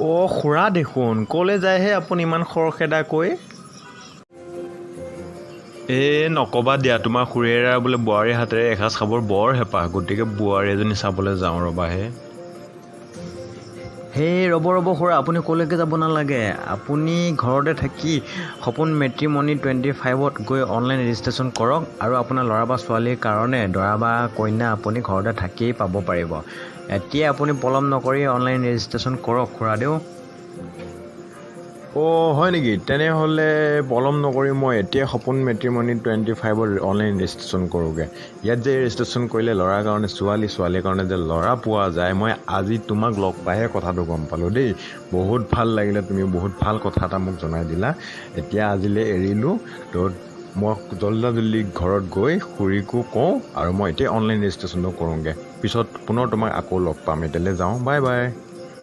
অ' খুৰা দেখোন ক'লৈ যায়হে আপুনি ইমান খৰখেদা কৈ? নক'বা দিয়া, তোমাৰ খুৰীয়েৰা বোলে বোৱাৰী হাতেৰে এসাঁজ খাবৰ বৰ হেঁপাহ, গতিকে বোৱাৰী এজনী চাবলৈ যাওঁ ৰ'বাহে। ৰ'ব খুৰা, আপুনি ক'লৈকে যাব নালাগে। আপুনি ঘৰতে থাকি সপোন মেট্ৰিমনি 25ত গৈ অনলাইন ৰেজিষ্ট্ৰেশ্যন কৰক আৰু আপোনাৰ ল'ৰা বা ছোৱালীৰ কাৰণে দৰা বা কইনা আপুনি ঘৰতে থাকিয়েই পাব পাৰিব। এতিয়া আপুনি পলম নকৰি অনলাইন ৰেজিষ্ট্ৰেশ্যন কৰক খুৰাদেউ। হয় নেকি? তেনেহ'লে পলম নকৰি মই এতিয়া সপোন মেট্ৰিমনি 25ত অনলাইন ৰেজিষ্ট্ৰেশ্যন কৰোঁগৈ। ইয়াত যে ৰেজিষ্ট্ৰেশ্যন কৰিলে ল'ৰাৰ কাৰণে ছোৱালী, ছোৱালীৰ কাৰণে যে ল'ৰা পোৱা যায়, মই আজি তোমাক লগ পাইহে কথাটো গম পালোঁ দেই। বহুত ভাল লাগিলে, তুমি বহুত ভাল কথা এটা মোক জনাই দিলা। এতিয়া আজিলৈ এৰিলোঁ, মই জল্দি ঘৰত গৈ খুৰীকো কওঁ আৰু মই এতিয়া অনলাইন ৰেজিষ্ট্ৰেশ্যনো কৰোঁগৈ। পিছত পুনৰ তোমাক আকৌ লগ পাম। এতিয়ালৈ যাওঁ, বাই বাই।